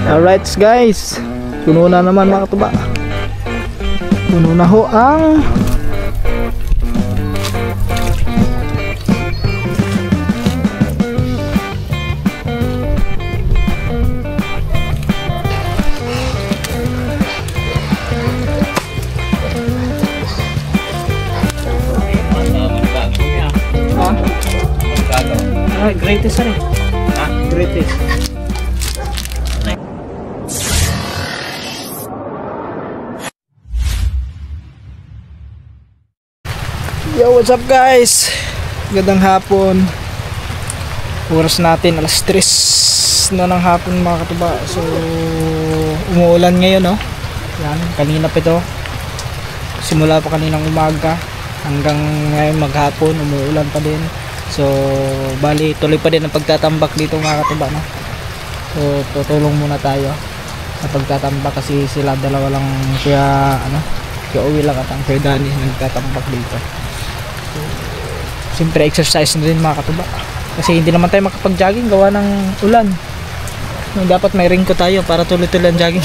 Alright guys, puno na naman mga katuba. Puno na ho ang greatest rin. Greatest. Yo, what's up guys? Gandang hapon. Oras natin alas 3 na ng hapon mga katuba. So umuulan ngayon, no? Yan, kanina pa ito. Simula pa kaninang umaga hanggang ngayon maghapon umuulan pa din. So bali tuloy pa din ang pagtatambak dito mga katuba, no? So tutulong muna tayo sa pagtatambak kasi sila dalawa lang, kaya Uwi lang at ang Kuya Danny nagtatambak dito. So, siyempre exercise na din mga katuba kasi hindi naman tayo makapag-jogging gawa ng ulan. No, dapat may raincoat tayo para tuloy-tuloy ang jogging.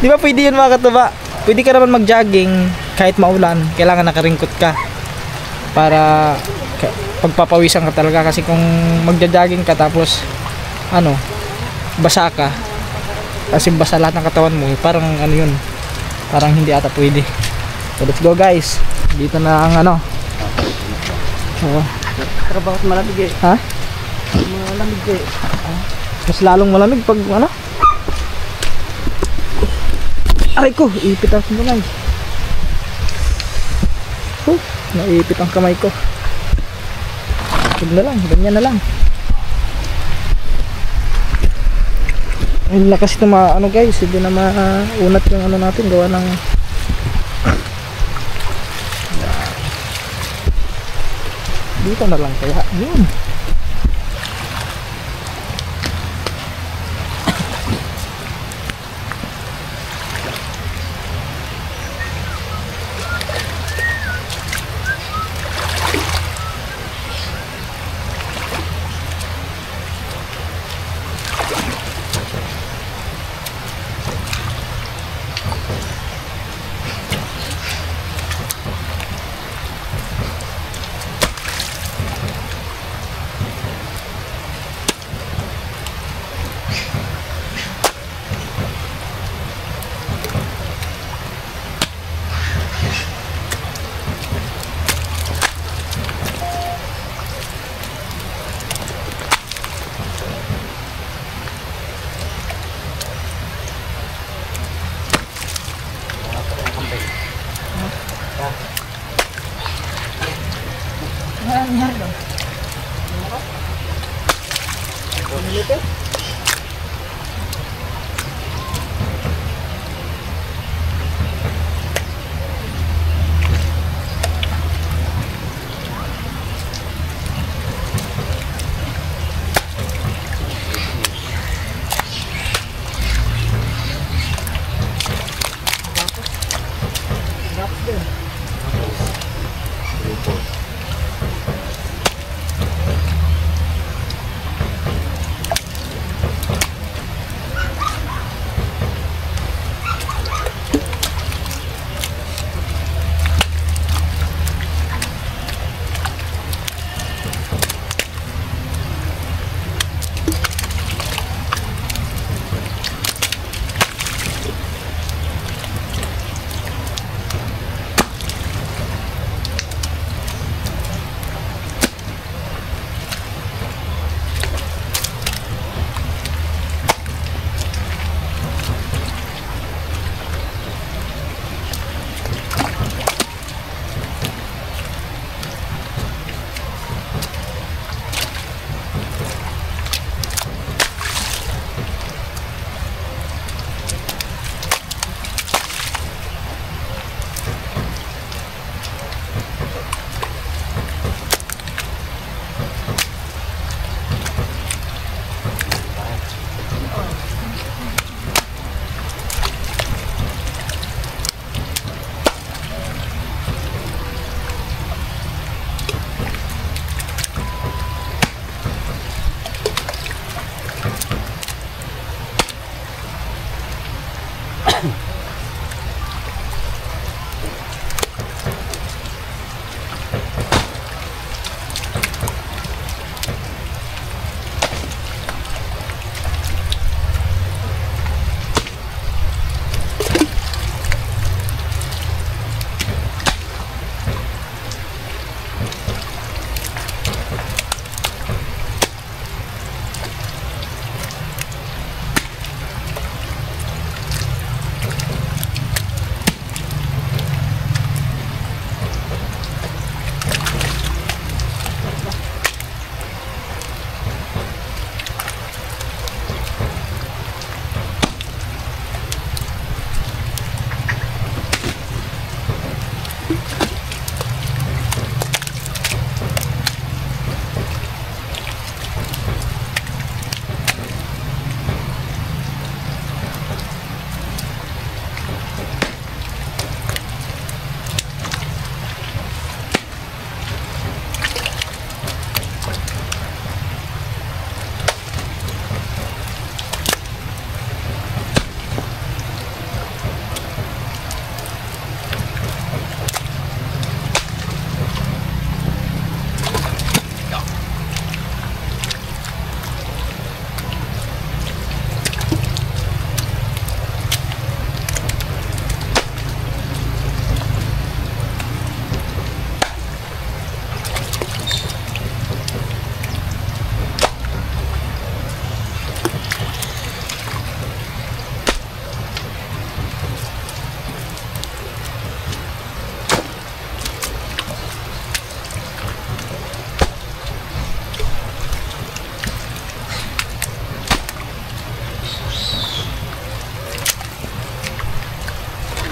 Di ba pwede yun mga katuba? Pwede ka naman mag-jogging kahit maulan, kailangan naka-raincoat ka para pagpapawisan ka talaga. Kasi kung magja-jogging ka tapos basa ka, kasi basa lahat ng katawan mo, parang yun, parang hindi ata pwede. So let's go guys, dito na ang trabaho malamig eh. Ha? Malamig eh. Mas lalong malamig pag aray ko, ipit ang kamay. Naipit ang kamay ko. Huwag na lang, ganyan na lang. Ayun na kasi ito guys, hindi na maunat yung natin gawa ng dito na lang kaya yun.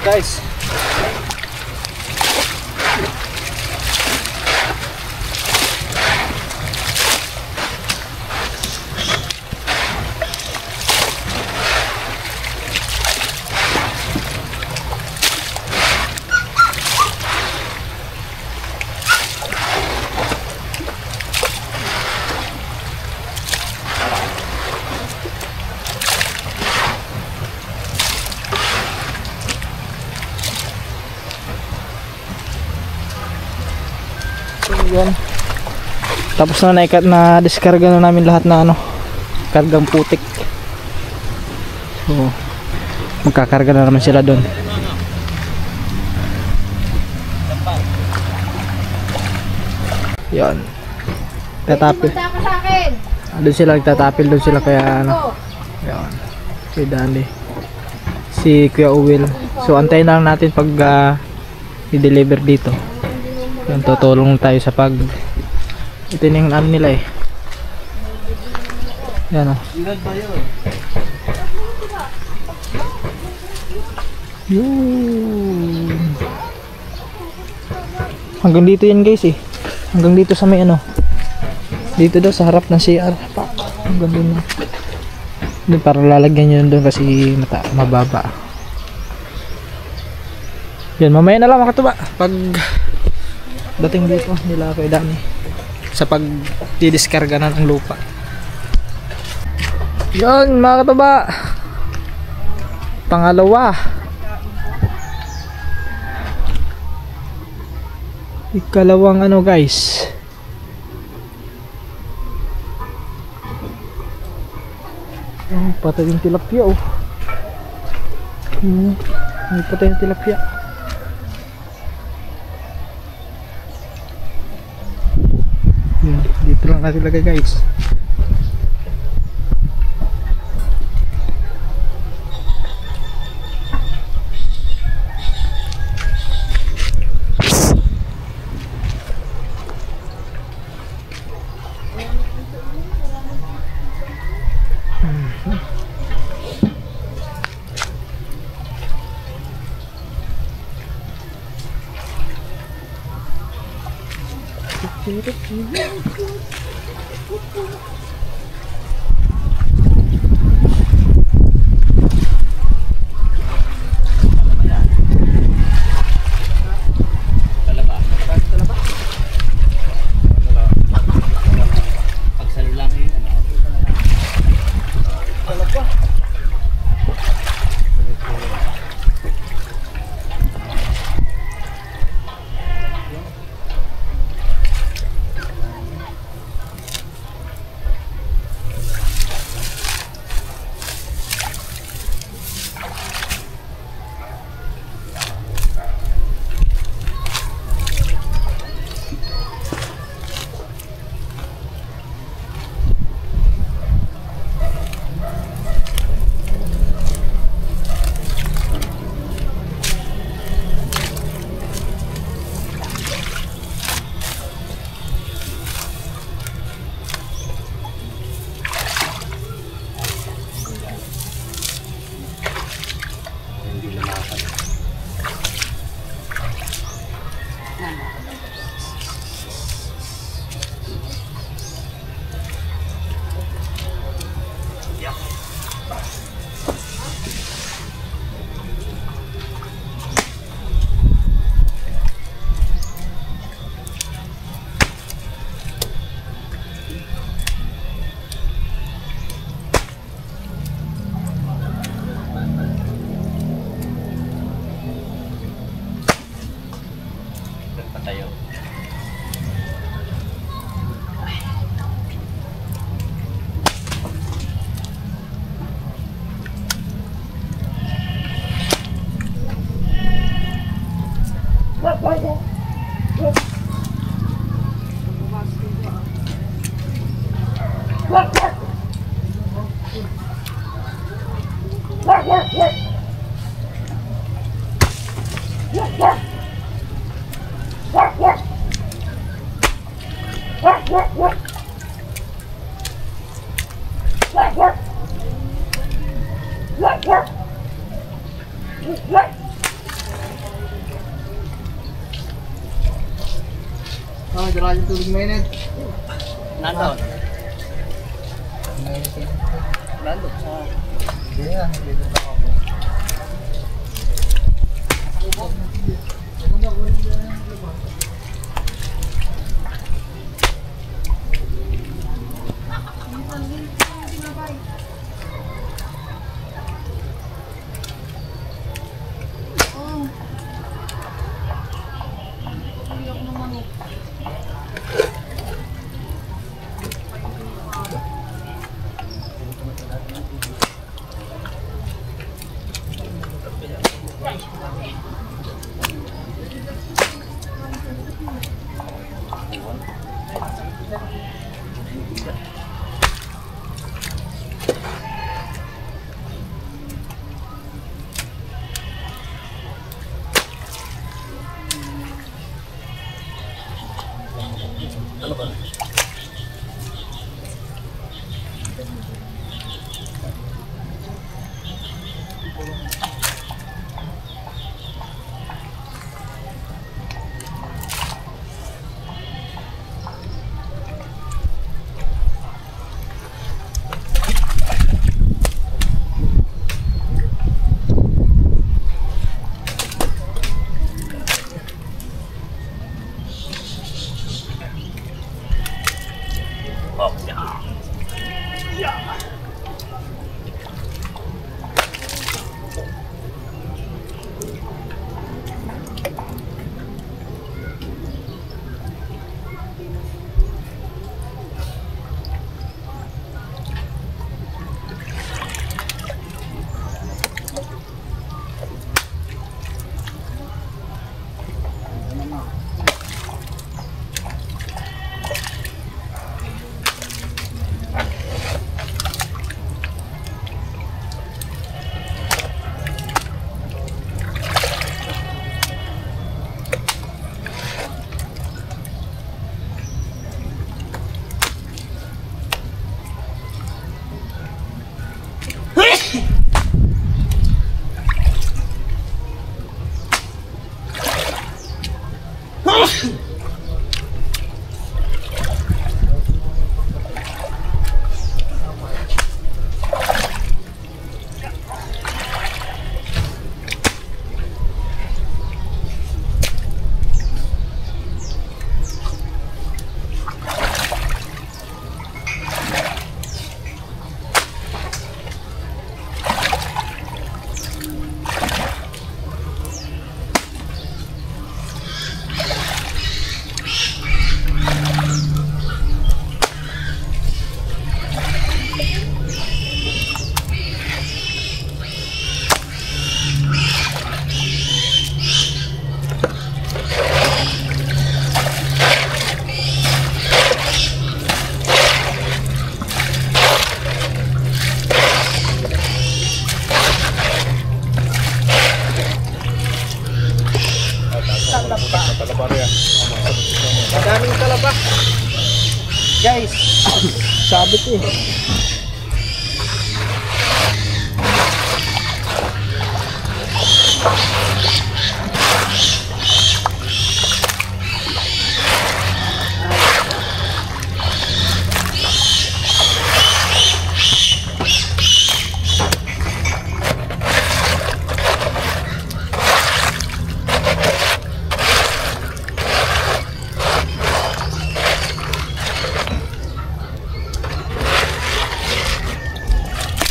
Guys, yun. Tapos na diskarga na namin lahat na kargang putik. So magkakarga na naman sila doon. Yan. Tatapil. Doon sila nagtatapil, doon sila kaya yan. Si Dali. Si Kuya Uwil. So antayin na lang natin pag i-deliver dito. Yan, tutulong tayo sa pag ito yung ano nila yan yun. Hanggang dito yan guys hanggang dito sa may dito daw sa harap ng CR hanggang doon para lalagyan yun doon kasi mababa yan. Mamaya na lang mga katuba pag dating dito nila kay Dani sa pag didiskarga na ng lupa. Yun mga katuba, pangalawa, ikalawang guys, patay yung tilapia may patay yung tilapia. Dito lang natin lagay guys. Oh, dala yung tubig mainit. Nandun. Nandun. Yeah, dito na ako. Madaming talaba. Guys, sabit eh.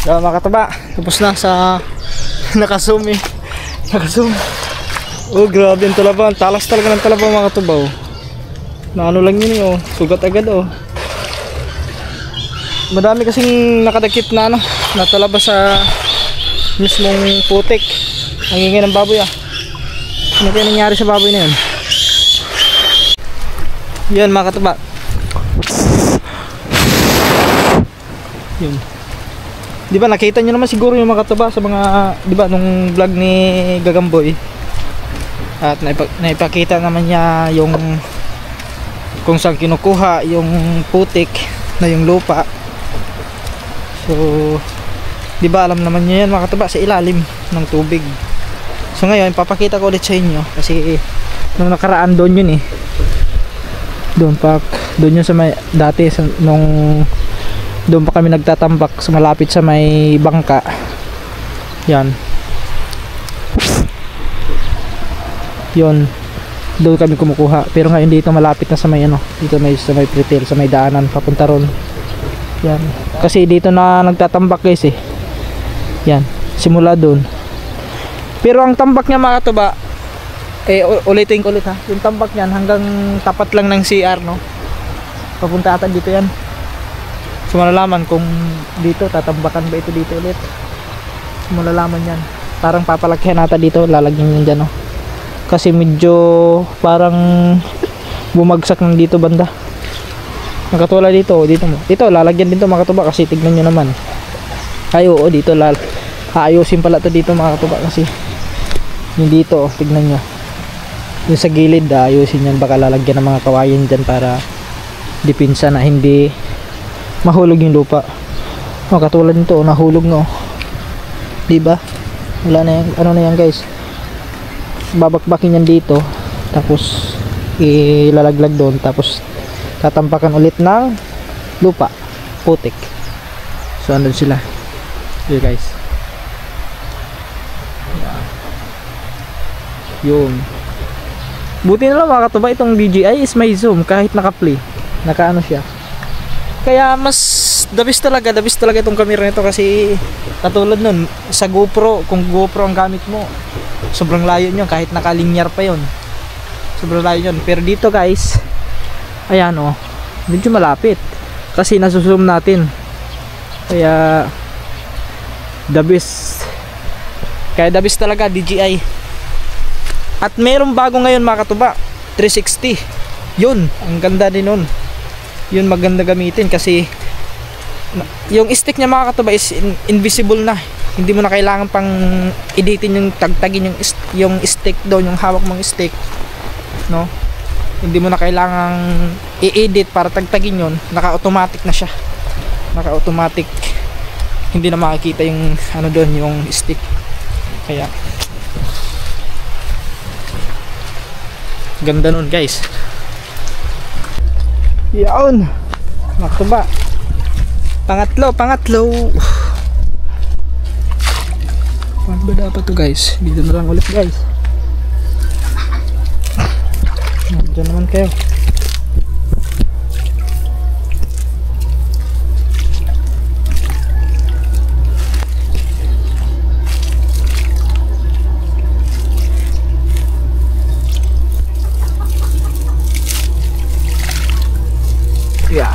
So, mga kataba, tapos na sa nakazoom eh. Nakazoom. Oh, grabe yung talaba. Ang talas talaga ng talaba, mga kataba. Oh. Na ano lang yun eh, oh. Sugat agad oh. Madami kasing nakadakip na ano, na talaba sa mismong putik. Ang ingay ng baboy ah. Ano kaya nangyari sa baboy na yun? Yun mga katuba. Yun. Di ba nakita nyo naman siguro yung mga katuba sa mga, di ba nung vlog ni Gagamboy. At naipakita naman niya yung kung saan kinukuha yung putik na yung lupa. So, di ba alam naman niyo yan mga katuba, sa ilalim ng tubig. So ngayon, papakita ko ulit sa inyo kasi nung nakaraan doon yun eh. Doon yun sa may dati doon pa kami nagtatambak sa malapit sa may bangka. Yan. Yun. Doon kami kumukuha. Pero ngayon dito malapit na sa may dito sa may pretil, sa may daanan papunta ron. Yan. Kasi dito na nagtatambak guys eh. Yan. Simula doon. Pero ang tambak niya mga katuba, ulitin ko ulit ha. Yung tambak niyan hanggang tapat lang ng CR no. Papunta ata dito yan. So malalaman kung dito tatambakan ba ito dito ulit. So, malalaman yan. Parang papalakihan nata dito, lalagyan yan dyan no. Kasi medyo parang bumagsak ng dito banda. Nakatulad dito mo. Dito lalagyan din to mga katuba kasi tignan nyo naman. Ay oo dito aayusin pala to dito mga katuba kasi yung dito tignan nyo. Yung sa gilid ayusin yan, baka lalagyan ng mga kawayan dyan para dipinsa na hindi mahulog yung lupa. Katulad nito nahulog no. Diba? Wala na yan, ano na yan guys. Babakbakin yan dito tapos ilalaglag doon tapos tatampakan ulit ng lupa, putik. So andun sila. Here guys. Yun. Buti na lang mga katuba itong DJI is may zoom kahit naka-play. Naka-ano siya. Kaya mas the best talaga itong camera nito kasi katulad nun sa GoPro, kung GoPro ang gamit mo sobrang layo nyo kahit naka-linear pa yon. Sobrang layo yun. Pero dito guys, ayan medyo malapit kasi nasuzoom natin. Kaya the best talaga DJI. At merong bago ngayon mga katuba, 360. Yun, ang ganda din nun. Yun maganda gamitin kasi yung stick niya mga katuba is invisible na. Hindi mo na kailangan pang editin yung tagtagin yung stick doon, yung hawak mong stick. No? Hindi mo na kailangang i-edit para tagtagin yun. Naka-automatic na siya. Naka-automatic. Hindi na makikita yung doon, yung stick. Kaya ganda nun guys. Yaon maktuba pangatlo ano ba dapat to guys? Dito na lang ulit guys. Diyan naman kayo. Yan.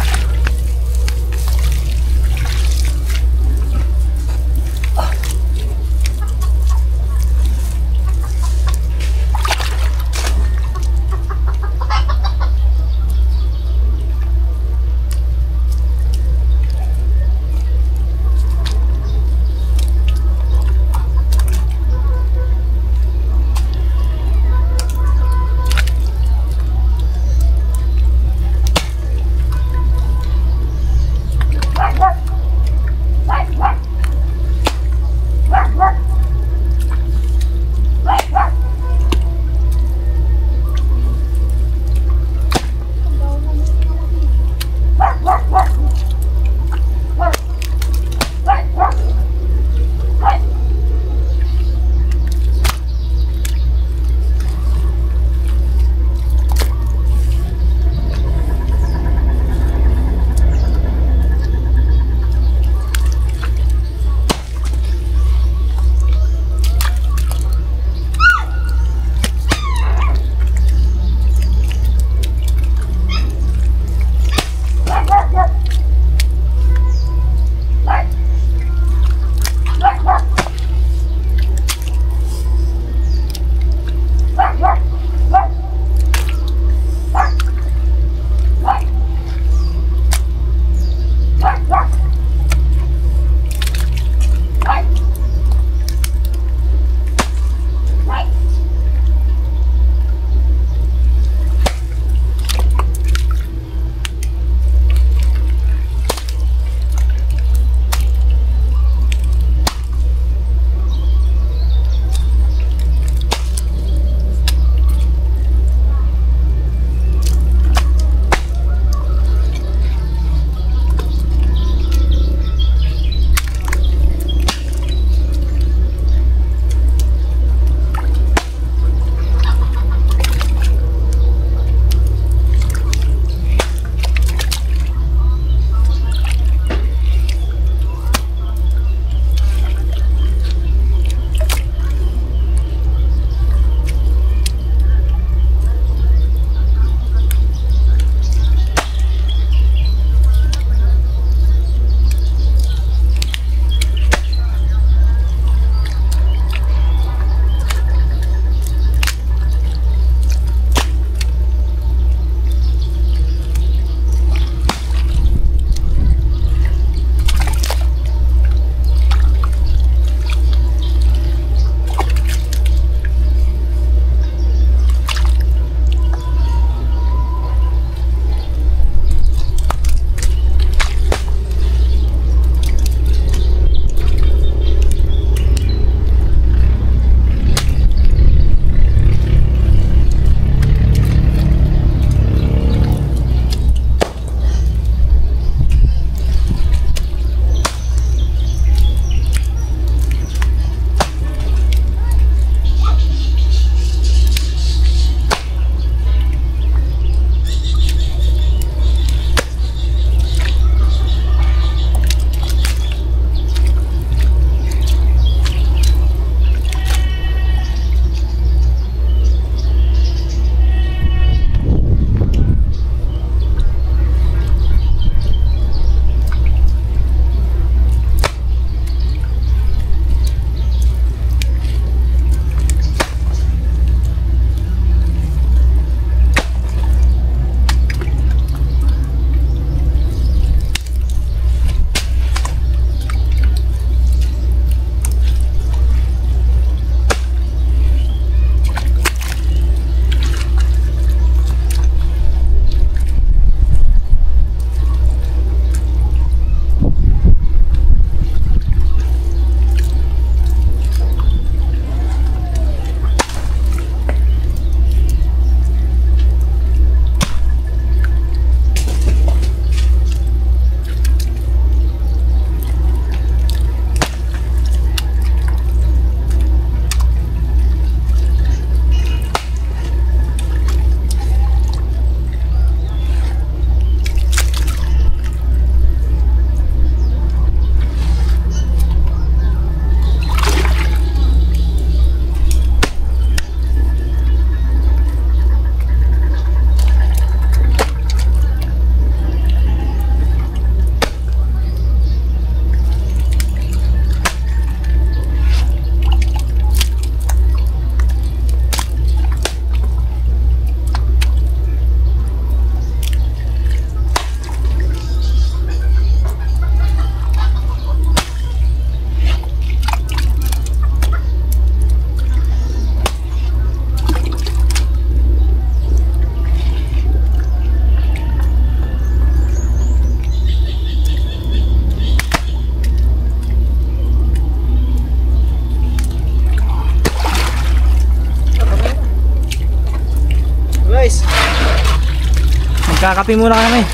Magkakape muna kami.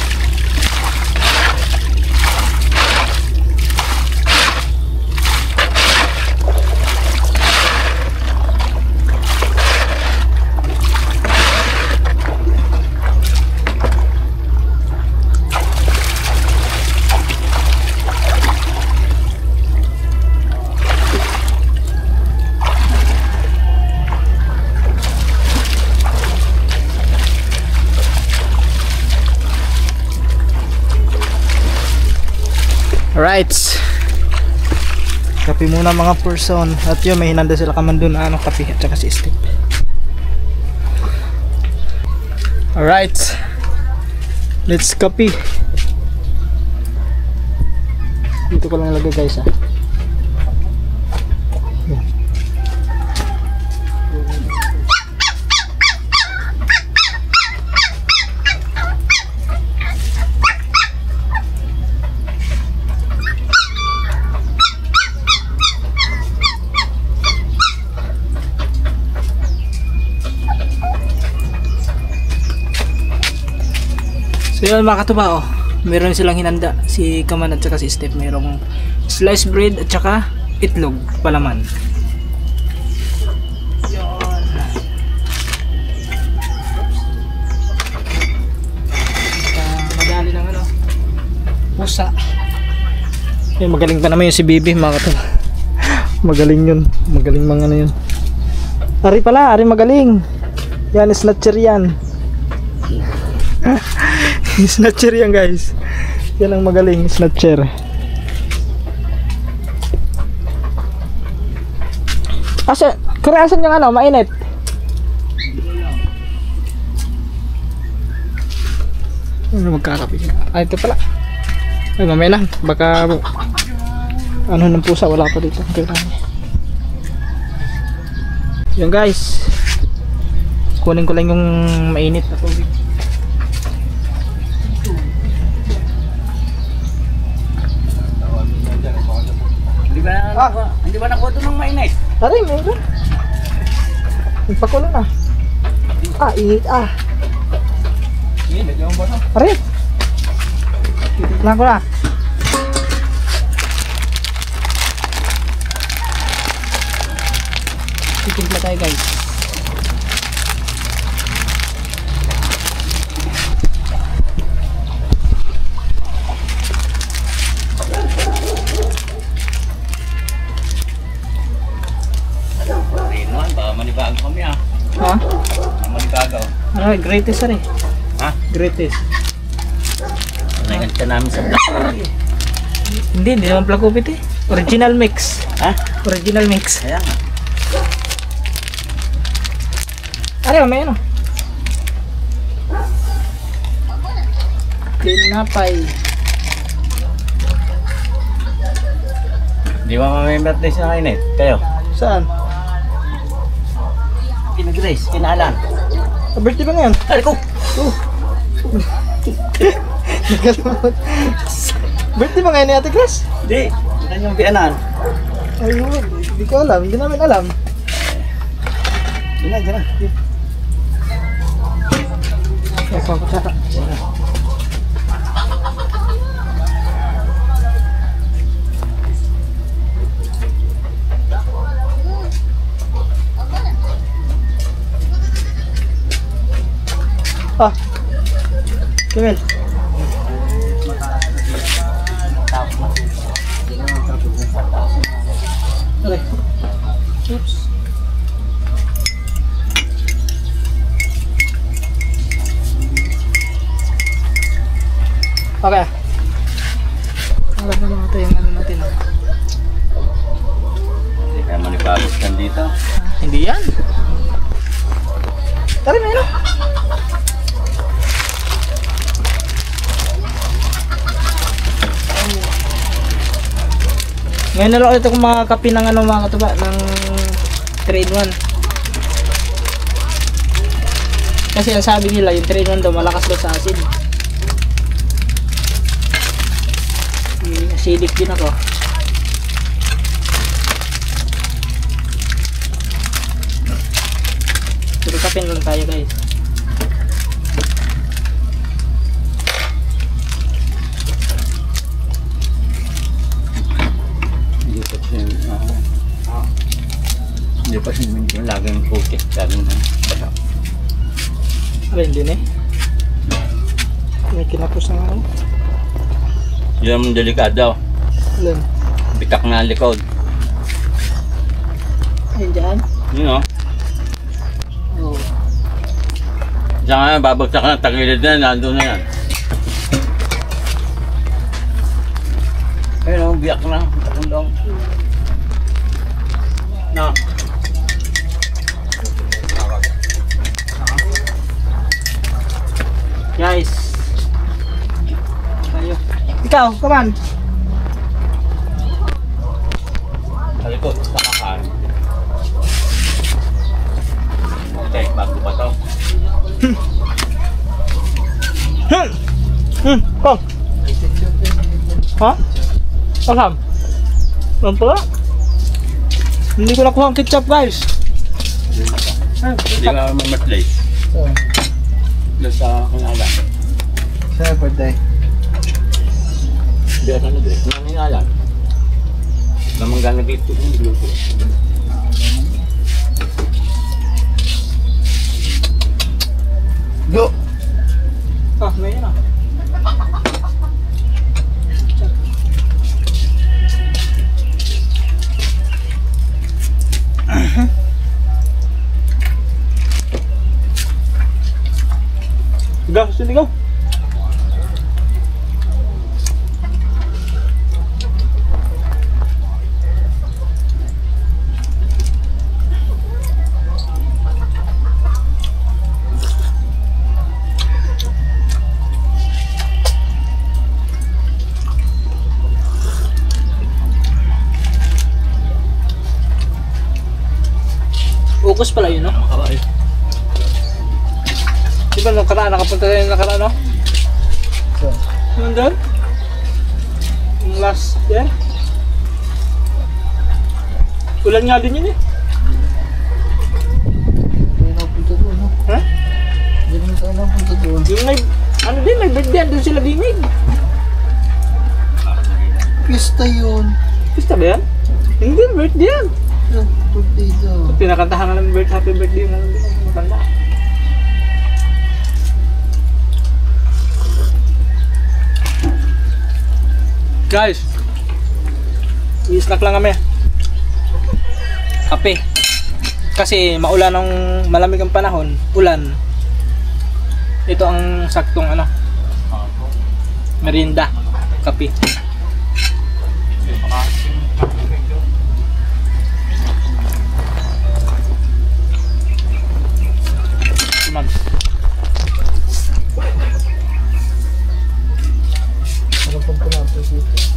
Alright, kape muna mga person. At yun, may hinanda sila kaman dun na kape at saka si Steve. Alright, let's kape. Dito ko lang ilagay guys ha. Yan. So yun mga katuba, meron silang hinanda si Kaman at saka si Steve. Merong sliced bread at saka itlog palaman. Yun. Madali ng pusa. Yun, magaling pa naman yung si Bibi mga katuba. Magaling yun. Magaling mga yun. Ari pala, Ari magaling. Yan, snatcher yan. Snatcher yan guys. Yan ang magaling, snatcher. Asan yung mainit? Ano magkakape? Ito pala. Ay mamaya lang, baka ng pusa wala pa dito. Yan guys. Kunin ko lang yung mainit na tubig. Hindi ba nakuha ito ng mainit? Aray, meron. Ipakulo na. Init Medyo ang basa. Aray. Titignan ko na. Titimpla tayo guys. Manibago kami Ha? Manibago. Ano, greatest ari. Ha? Greatest. Naganta namin sa black. Hindi naman plakupit eh. Original mix. Ha? Original mix. Kaya nga. Ari, may tinapay. Di ba mamay-birthday sa kainit? Kayo? Saan? Kina Grace, kina Alan. Birthday ba ngayon? Ay ko! Birthday ba ngayon ni Ate Grace? Di, yan yung bianan. Ayun, hindi ko alam. Hindi namin alam. Diyan na. Ito ako tsaka. Kimel. Okay. Oops. Okay. Harap na mga tayo yung natin. Hindi kaya manibagos kan dito. Hindi yan. Tara na yun. Ngayon na lang ulit ako makakapi ng mga katuba ng 3-in-1. Kasi ang sabi nila yung 3-in-1 daw malakas daw sa acid. Acidic din ako. Pero kapin lang tayo guys. Hindi pa siya laging putik. Laging basa. Alin din eh. May kinapos na ano. Yun ang delikado. Alin? Bitak na ang likod. Ayun dyan? Yun o. Oo. Diyan nga, babagsak na. Tagilid na. Nandun na yan. Ayun o, biyak na. Ang long. Na. Guys. Tayo. Ikaw, come on. Sa likod, sa kakan. Okay, bago pa to. Kong. Ha? Kasam? Ano pala? Hindi ko nakuha ang ketchup, guys. Hindi nga mamatlay. So, Doon sa kinalan. sa birthday. Hindi ka na direct. Ang kinalan. Namang gana dito yung Bluetooth. Go! Ah, may yun ah. Gas, sini kau. Ukus pala yun, no? Makakain. Di ba nung karaan, nakapunta tayo nung nakaraan, no? So, nandun? Yung last year? Ulan nga din yun eh. Hindi na punta doon, no? Ha? Hindi naman tayo napunta doon. Yung may, ano din, may birthday, doon sila dinig. Pista yun. Pista ba yan? Hindi, birthday yan. Yung birthday daw. Pinakantahan nga ng birthday, happy birthday nga ng matanda. Guys, i-snack lang kami. Kape. Kasi maulan ng malamig ang panahon, ulan. Ito ang saktong ano, merienda, kape. Tuman. Ano pang pinapos dito?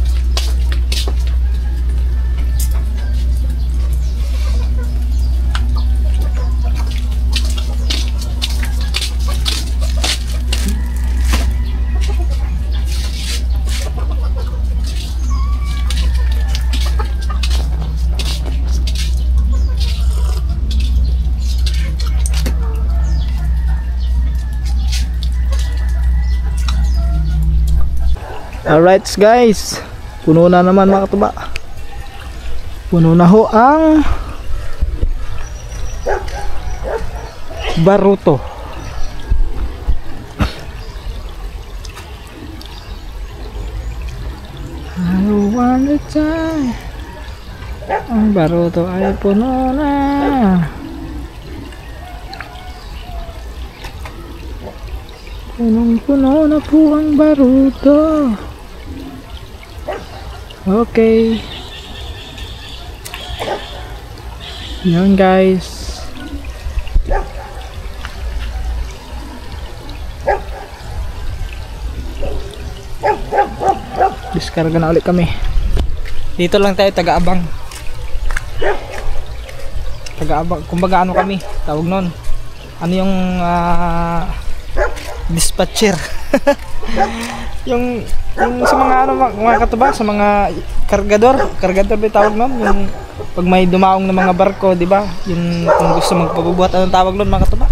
Alright guys, puno na naman mga katuba. Puno na ho ang baruto. I wanna die. Ang baruto ay puno na. Punong-puno na po ang baruto. Okay. Yan guys. Diskarga na ulit kami. Dito lang tayo, taga-abang. Taga-abang, kumbaga ano kami, tawag nun. Ano yung dispatcher. yung sa mga ano, mga katuba, sa mga kargador ba tawag nun, yung pag may dumaong na mga barko, di ba, yung kung gusto magpapabuhat, anong tawag nun mga katuba?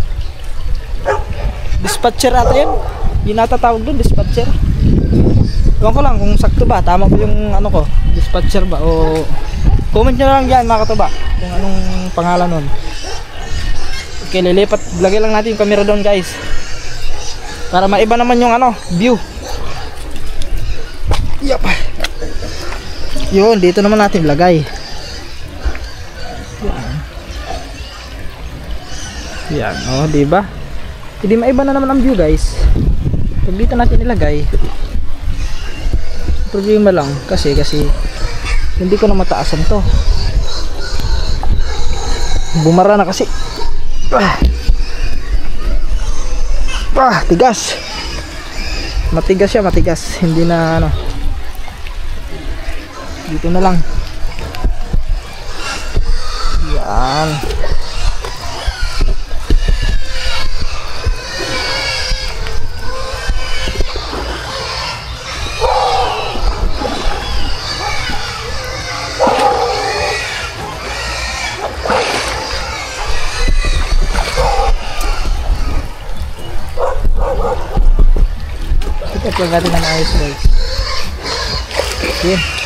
Dispatcher ata yun, yun ata tawag dun, dispatcher. Ewan ko lang kung sakto ba, tama ba yung ano ko, dispatcher ba o Comment nyo lang dyan mga katuba kung anong pangalan nun. Okay, lilipat, lagay lang natin yung camera doon guys para maiba naman yung ano, view. Yup. Yun, dito naman natin lagay. Yan, oh, diba? Hindi maiba na naman ang view guys. Pag dito natin ilagay, problema lang kasi hindi ko na mataasan to. Bumara na kasi. Tigas. Matigas siya, matigas. Hindi na ano. Dito na lang. Yan. Ito natin ng ayos guys. Okay.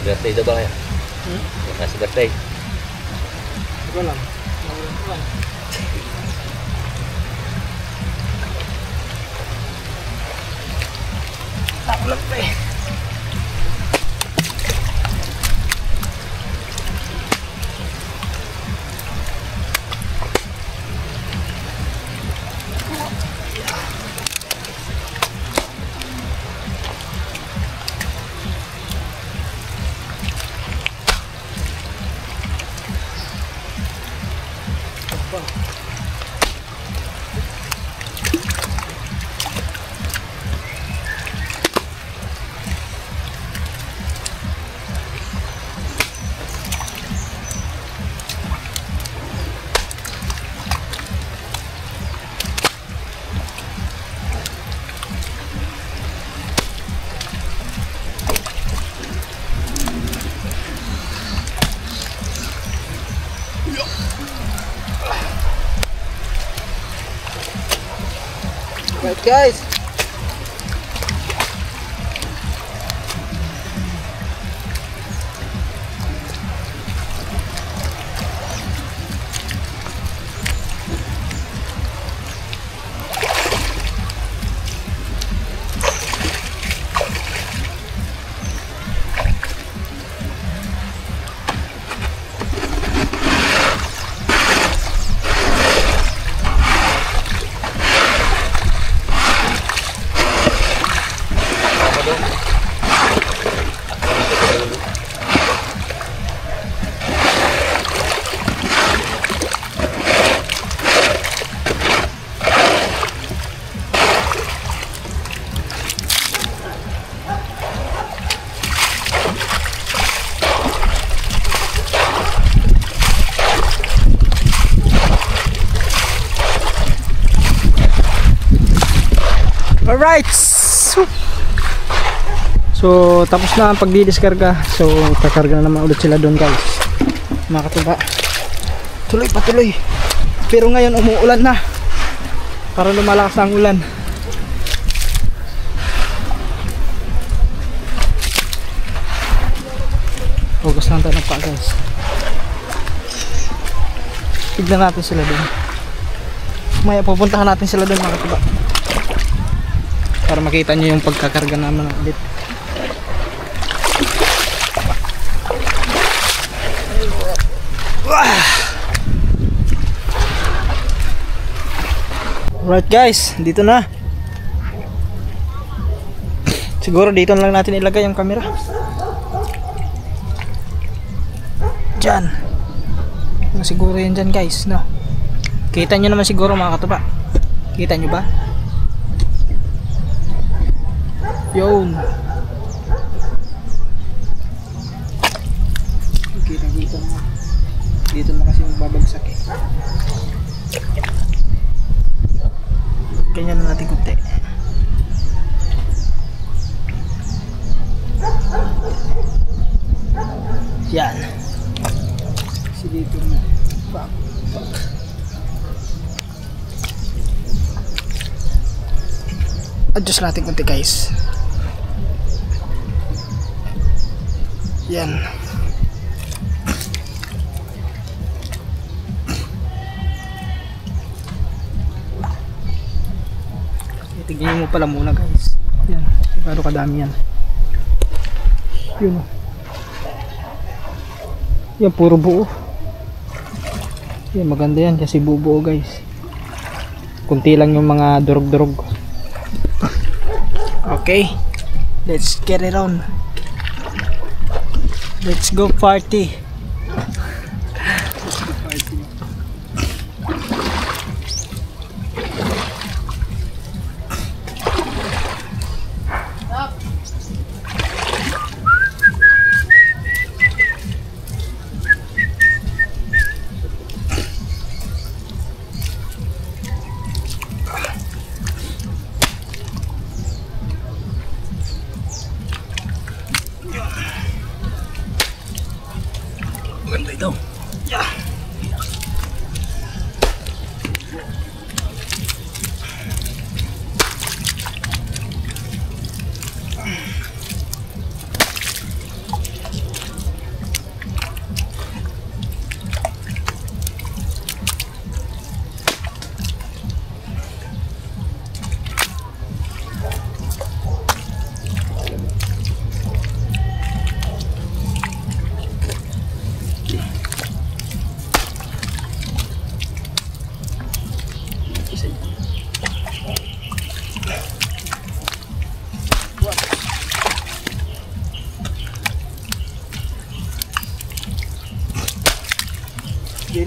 Birthday daw ba kaya? Nasa birthday. Ito lang. Ako lang pa eh. Right guys. Alright, so tapos na ang pagdidiskarga. So kakarga na naman ulit sila doon guys, mga katuba. Tuloy pa tuloy, pero ngayon umuulan na, para lumalakas ang ulan. Focus lang tayo pa guys. Tignan natin sila doon, maya pupuntahan natin sila doon mga katuba, para makita nyo yung pagkakarga naman ulit. Alright guys, dito na. Siguro dito na lang natin ilagay yung camera. Diyan. Siguro yan dyan guys, no? Kita nyo naman siguro mga katuba. Kita nyo ba? Yun. Kita dito na. Dito na kasi magbabagsak eh. Ganyan na natin kunti. Yan. Kasi dito na. Pak. Adjust natin kunti guys. Yan. Tignan mo pala muna guys. Yan. Siguro kadami yan. Yun. Yan puro buo. Yan maganda yan kasi bubuo guys. Kunti lang yung mga durog-durog. Okay. Let's get it on. Let's go party.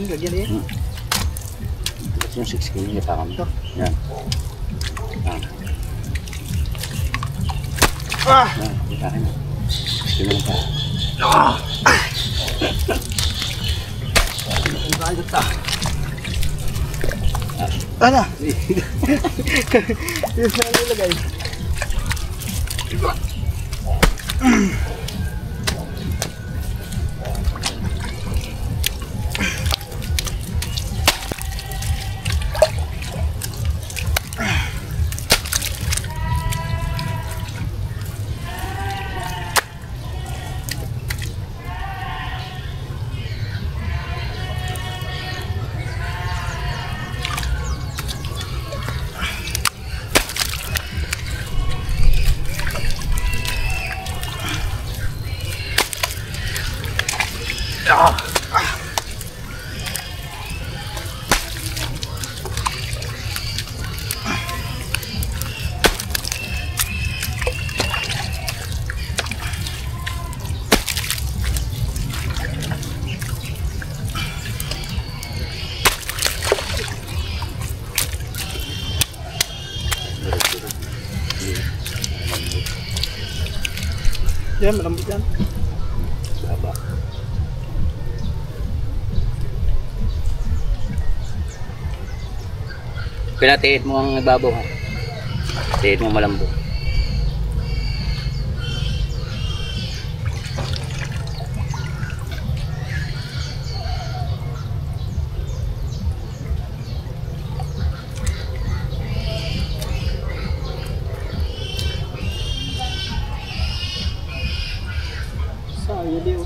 din, lagyan din. Tapos yung 6 kilo niya pa kami. Yan. Yan, kita akin na. 6 kilo lang pa. Ang kalit ta. Ano? Yung saan nilagay? Yan, malambot yan. Baba. Pinatiit mo ang ibabaw ha. Tiit mo malambot. Sayang din.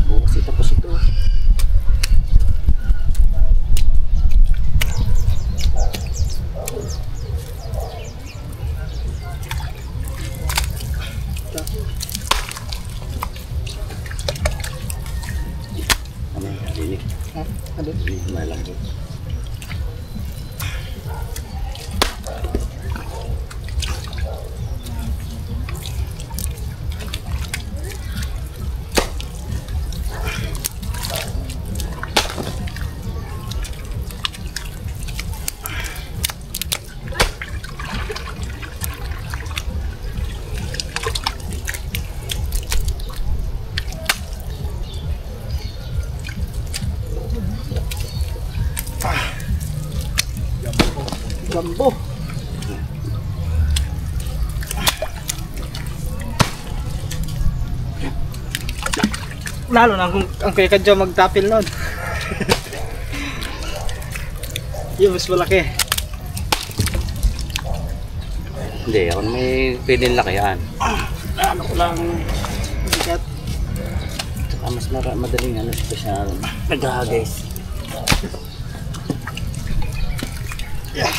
Bukas tapos ito. Ano yung dinig? Ha? Ano? Dinig malambot. Gambo. Lalo na kung ang kaya kadyo magtapil nun. Yung mas malaki. Hindi, ako na may pwedeng lakihan. Ano ko lang bigat. Saka mas madaling ano siya naghahagis. Yeah.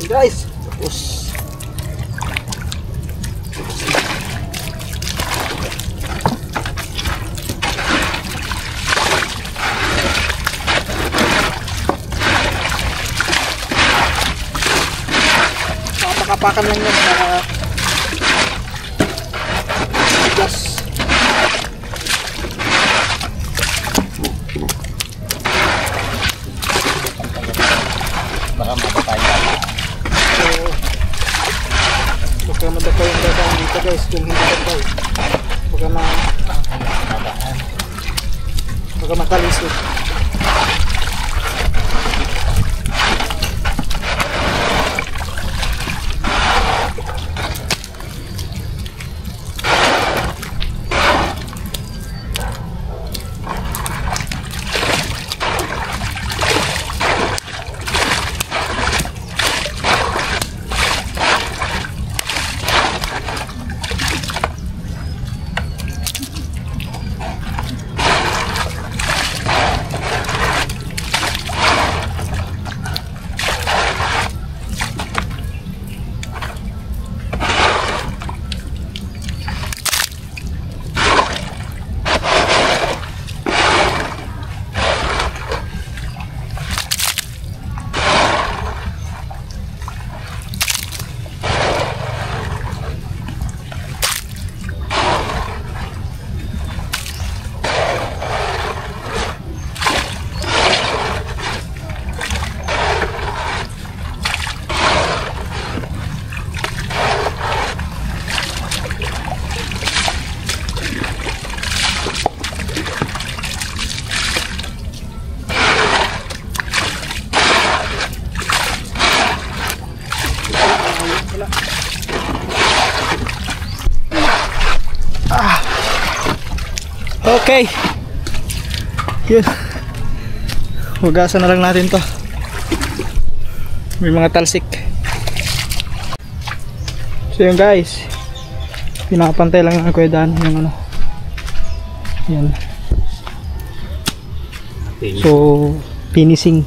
Guys, tapos hapakan lang yan para gas. Baka mapatay ka. So, baka madapa yung dadaan dito guys kung hindi dadaan. Baka matalisod. Okay. Yun. Hugasan na lang natin to. May mga talsik. So yun guys. Pinapantay lang ng Kuya Dan yung ano. Yan. So, finishing.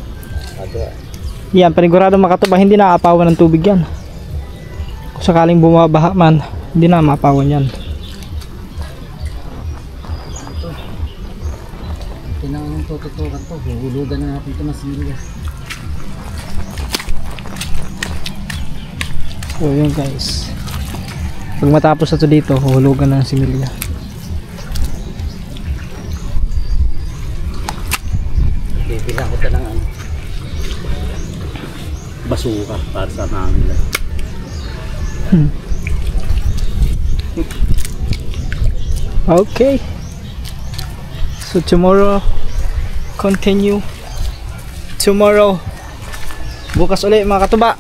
Yan, panigurado makatuba. Hindi na aapawan ng tubig yan. Kung sakaling bumabaha man, hindi na maapawan yan. Tinanong tututukan to, huhulugan na natin ito ng sili. So yun guys, pag matapos na ito dito, huhulugan na ng similya. Bibilang ko ng ano, basuka para sa namin lang. Okay. So tomorrow, continue. Tomorrow, bukas ulit mga katuba.